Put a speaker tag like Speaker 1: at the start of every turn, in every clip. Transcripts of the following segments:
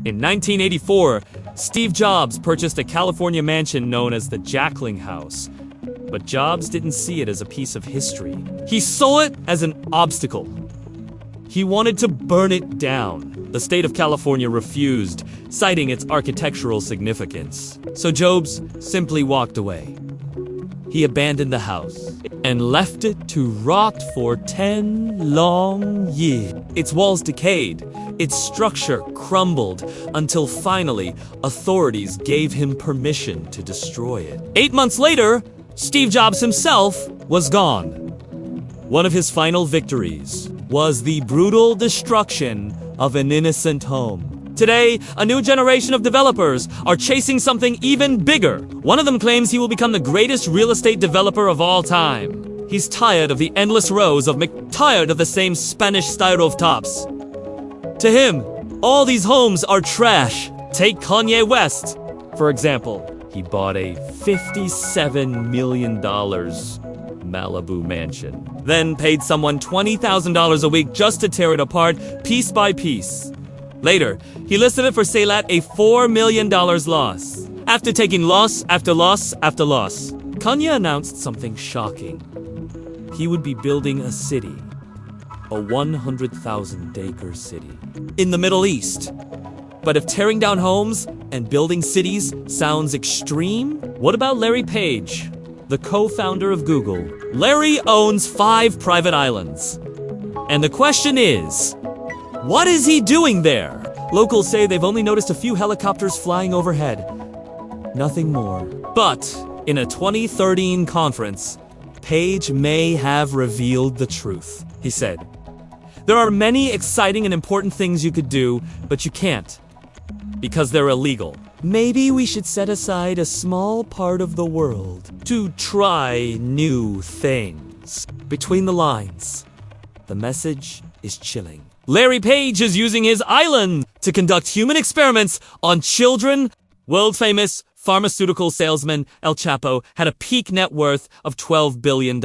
Speaker 1: In 1984, Steve Jobs purchased a California mansion known as the Jackling House. But Jobs didn't see it as a piece of history. He saw it as an obstacle. He wanted to burn it down. The state of California refused, citing its architectural significance. So Jobs simply walked away. He abandoned the house and left it to rot for 10 long years. Its walls decayed, its structure crumbled, until finally authorities gave him permission to destroy it. 8 months later, Steve Jobs himself was gone. One of his final victories was the brutal destruction of an innocent home. Today, a new generation of developers are chasing something even bigger. One of them claims he will become the greatest real estate developer of all time. He's tired of the endless rows of tired of the same Spanish styrofoams. To him, all these homes are trash. Take Kanye West, for example. He bought a $57 million Malibu mansion, then paid someone $20,000 a week just to tear it apart piece by piece. Later, he listed it for sale at a $4 million loss. After taking loss after loss after loss, Kanye announced something shocking. He would be building a city, a 100,000-acre city, in the Middle East. But if tearing down homes and building cities sounds extreme, what about Larry Page, the co-founder of Google? Larry owns 5 private islands. And the question is, what is he doing there? Locals say they've only noticed a few helicopters flying overhead. Nothing more. But in a 2013 conference, Page may have revealed the truth. He said, "There are many exciting and important things you could do, but you can't, because they're illegal. Maybe we should set aside a small part of the world to try new things." Between the lines, the message is chilling. Larry Page is using his island to conduct human experiments on children. World-famous pharmaceutical salesman El Chapo had a peak net worth of $12 billion.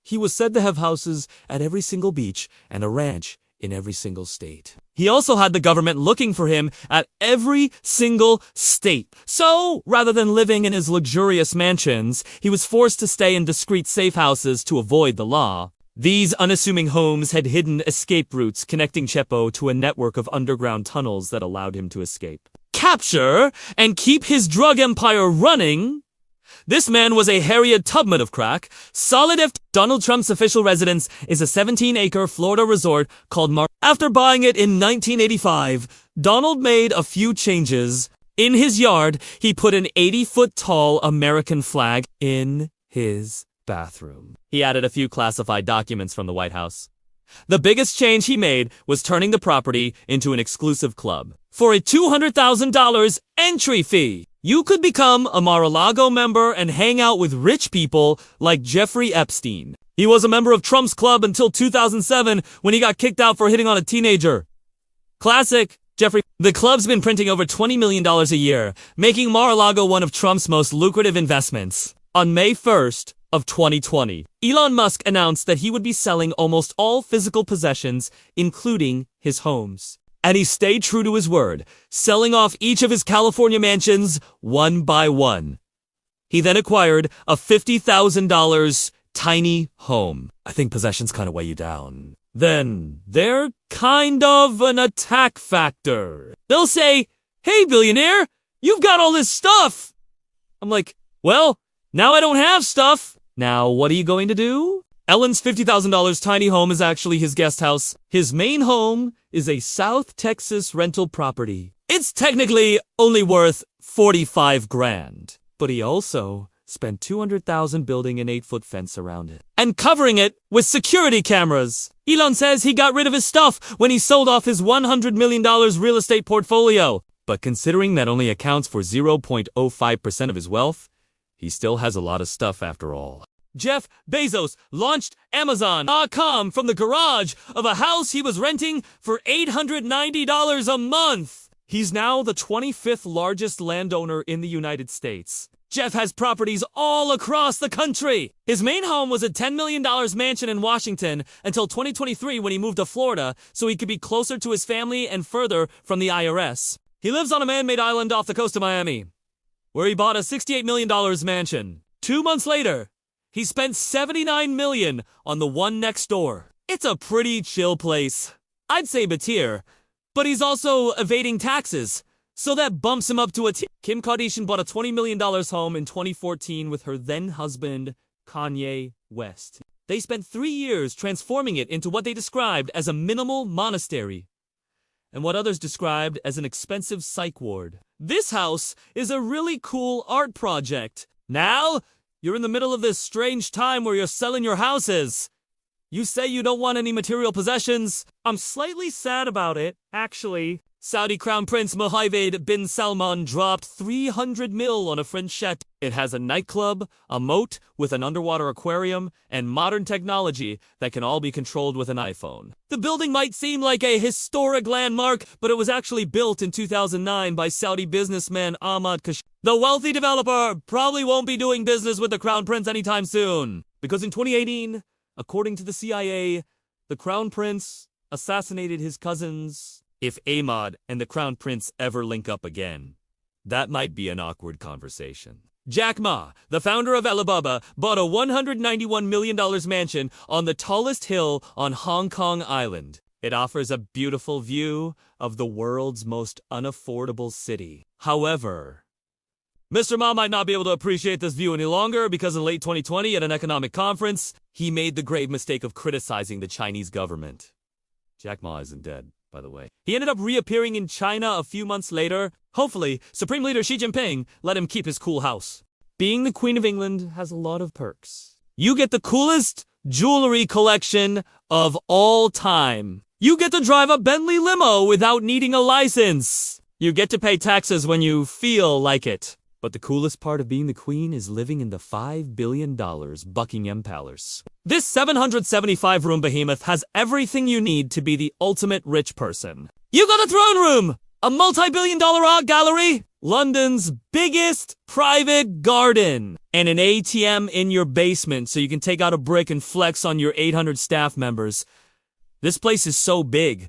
Speaker 1: He was said to have houses at every single beach and a ranch in every single state. He also had the government looking for him at every single state. So, rather than living in his luxurious mansions, he was forced to stay in discreet safe houses to avoid the law. These unassuming homes had hidden escape routes connecting Chepo to a network of underground tunnels that allowed him to escape, capture, and keep his drug empire running. This man was a Harriet Tubman of crack. Solid F. Donald Trump's official residence is a 17-acre Florida resort called Mar. After buying it in 1985, Donald made a few changes. In his yard, he put an 80-foot-tall American flag in his bathroom. He added a few classified documents from the White House. The biggest change he made was turning the property into an exclusive club. For a $200,000 entry fee, you could become a Mar-a-Lago member and hang out with rich people like Jeffrey Epstein. He was a member of Trump's club until 2007 when he got kicked out for hitting on a teenager. Classic Jeffrey. The club's been printing over $20 million a year, making Mar-a-Lago one of Trump's most lucrative investments. On May 1st of 2020, Elon Musk announced that he would be selling almost all physical possessions, including his homes. And he stayed true to his word, selling off each of his California mansions one by one. He then acquired a $50,000 tiny home. I think possessions kind of weigh you down. Then they're kind of an attack factor. They'll say, "Hey, billionaire, you've got all this stuff." I'm like, well, now I don't have stuff. Now, what are you going to do? Ellen's $50,000 tiny home is actually his guest house. His main home is a South Texas rental property. It's technically only worth $45,000, but he also spent $200,000 building an 8-foot fence around it and covering it with security cameras. Elon says he got rid of his stuff when he sold off his $100 million real estate portfolio. But considering that only accounts for 0.05% of his wealth, he still has a lot of stuff after all. Jeff Bezos launched Amazon.com from the garage of a house he was renting for $890 a month. He's now the 25th largest landowner in the United States. Jeff has properties all across the country. His main home was a $10 million mansion in Washington until 2023 when he moved to Florida so he could be closer to his family and further from the IRS. He lives on a man-made island off the coast of Miami, where he bought a $68 million mansion. 2 months later, he spent $79 million on the one next door. It's a pretty chill place. I'd say Batir, but he's also evading taxes, so that bumps him up to a T. Kim Kardashian bought a $20 million home in 2014 with her then-husband, Kanye West. They spent 3 years transforming it into what they described as a minimal monastery, and what others described as an expensive psych ward. This house is a really cool art project. Now, you're in the middle of this strange time where you're selling your houses. You say you don't want any material possessions. I'm slightly sad about it, actually. Saudi Crown Prince Mohammed bin Salman dropped 300 mil on a French chateau. It has a nightclub, a moat with an underwater aquarium, and modern technology that can all be controlled with an iPhone. The building might seem like a historic landmark, but it was actually built in 2009 by Saudi businessman Ahmad Kash. The wealthy developer probably won't be doing business with the Crown Prince anytime soon, because in 2018, according to the CIA, the Crown Prince assassinated his cousins. If Ahmad and the Crown Prince ever link up again, that might be an awkward conversation. Jack Ma, the founder of Alibaba, bought a $191 million mansion on the tallest hill on Hong Kong Island. It offers a beautiful view of the world's most unaffordable city. However, Mr. Ma might not be able to appreciate this view any longer because in late 2020 at an economic conference, he made the grave mistake of criticizing the Chinese government. Jack Ma isn't dead, by the way. He ended up reappearing in China a few months later. Hopefully, Supreme Leader Xi Jinping let him keep his cool house. Being the Queen of England has a lot of perks. You get the coolest jewelry collection of all time. You get to drive a Bentley limo without needing a license. You get to pay taxes when you feel like it. But the coolest part of being the Queen is living in the $5 billion Buckingham Palace. This 775-room behemoth has everything you need to be the ultimate rich person. You got a throne room, a multi-billion-dollar art gallery, London's biggest private garden, and an ATM in your basement so you can take out a brick and flex on your 800 staff members. This place is so big,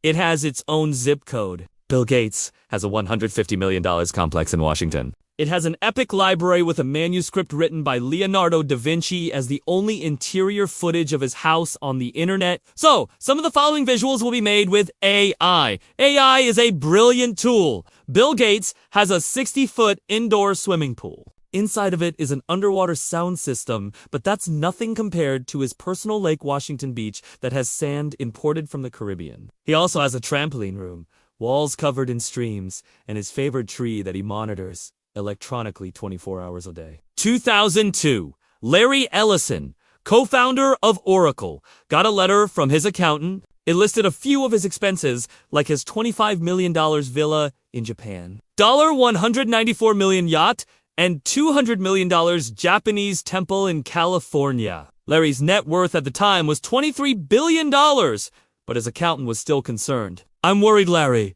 Speaker 1: it has its own zip code. Bill Gates has a $150 million complex in Washington. It has an epic library with a manuscript written by Leonardo da Vinci as the only interior footage of his house on the internet. So, some of the following visuals will be made with AI. AI is a brilliant tool. Bill Gates has a 60-foot indoor swimming pool. Inside of it is an underwater sound system, but that's nothing compared to his personal Lake Washington Beach that has sand imported from the Caribbean. He also has a trampoline room, walls covered in streams, and his favorite tree that he monitors electronically 24 hours a day. 2002, Larry Ellison, co-founder of Oracle, got a letter from his accountant. It listed a few of his expenses, like his $25 million villa in Japan, $194 million yacht, and $200 million Japanese temple in California. Larry's net worth at the time was $23 billion, but his accountant was still concerned. I'm worried, Larry.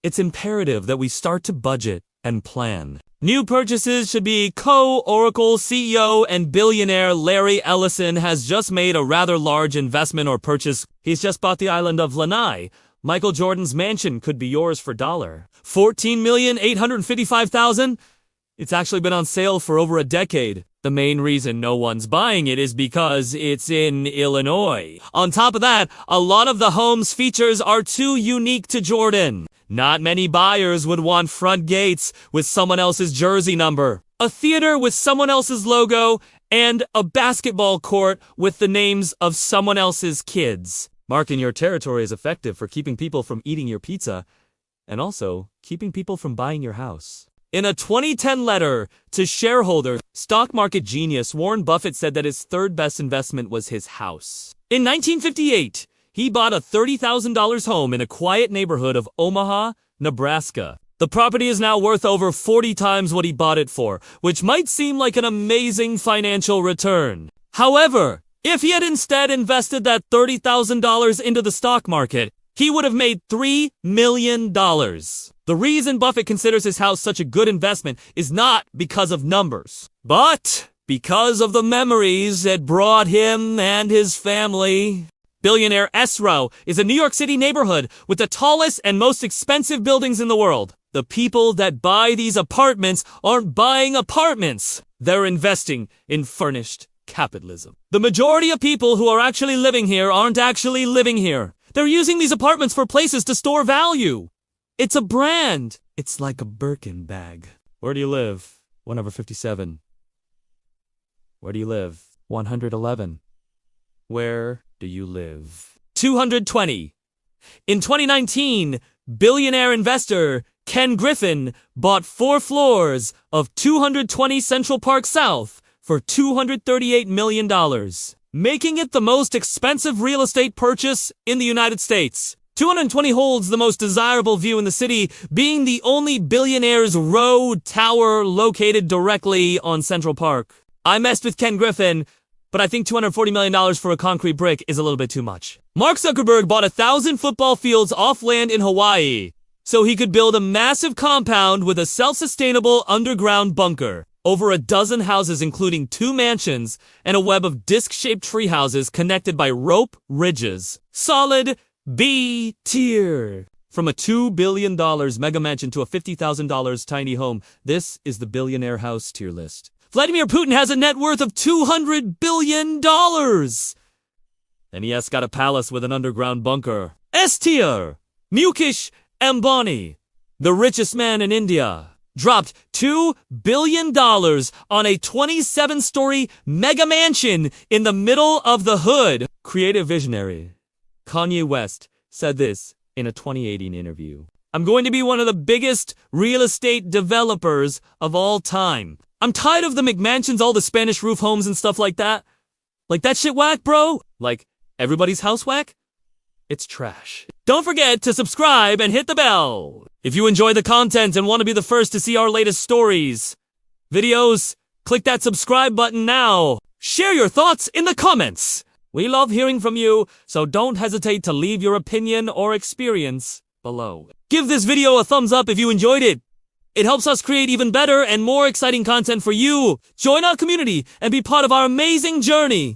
Speaker 1: It's imperative that we start to budget and plan. New purchases should be Oracle CEO and billionaire Larry Ellison has just made a rather large investment or purchase. He's just bought the island of Lanai. Michael Jordan's mansion could be yours for $14,855,000. It's actually been on sale for over a decade. The main reason no one's buying it is because it's in Illinois. On top of that, a lot of the home's features are too unique to Jordan. Not many buyers would want front gates with someone else's jersey number, a theater with someone else's logo, and a basketball court with the names of someone else's kids. Marking your territory is effective for keeping people from eating your pizza, and also keeping people from buying your house. In a 2010 letter to shareholders, stock market genius Warren Buffett said that his third best investment was his house. In 1958, he bought a $30,000 home in a quiet neighborhood of Omaha, Nebraska. The property is now worth over 40 times what he bought it for, which might seem like an amazing financial return. However, if he had instead invested that $30,000 into the stock market, he would have made $3 million. The reason Buffett considers his house such a good investment is not because of numbers, but because of the memories it brought him and his family. Billionaire S-Row is a New York City neighborhood with the tallest and most expensive buildings in the world. The people that buy these apartments aren't buying apartments. They're investing in furnished capitalism. The majority of people who are actually living here aren't actually living here. They're using these apartments for places to store value. It's a brand. It's like a Birkin bag. Where do you live? 1/57. Where do you live? 111. Where do you live? 220. In 2019, billionaire investor Ken Griffin bought 4 floors of 220 Central Park South for $238 million, making it the most expensive real estate purchase in the United States. 220 holds the most desirable view in the city, being the only Billionaire's Row tower located directly on Central Park. I messed with Ken Griffin, but I think $240 million for a concrete brick is a little bit too much. Mark Zuckerberg bought 1,000 football fields off land in Hawaii, so he could build a massive compound with a self-sustainable underground bunker. Over a dozen houses, including 2 mansions and a web of disc-shaped tree houses connected by rope ridges. Solid B tier. From a $2 billion mega mansion to a $50,000 tiny home, this is the billionaire house tier list. Vladimir Putin has a net worth of $200 billion. And he has got a palace with an underground bunker. S tier. Mukesh Ambani, the richest man in India, dropped $2 billion on a 27-story mega mansion in the middle of the hood. Creative visionary Kanye West said this in a 2018 interview. I'm going to be one of the biggest real estate developers of all time. I'm tired of the McMansions, all the Spanish roof homes and stuff like that. Like that shit whack, bro? Like everybody's house whack? It's trash. Don't forget to subscribe and hit the bell. If you enjoy the content and want to be the first to see our latest stories, videos, click that subscribe button now. Share your thoughts in the comments. We love hearing from you, so don't hesitate to leave your opinion or experience below. Give this video a thumbs up if you enjoyed it. It helps us create even better and more exciting content for you. Join our community and be part of our amazing journey.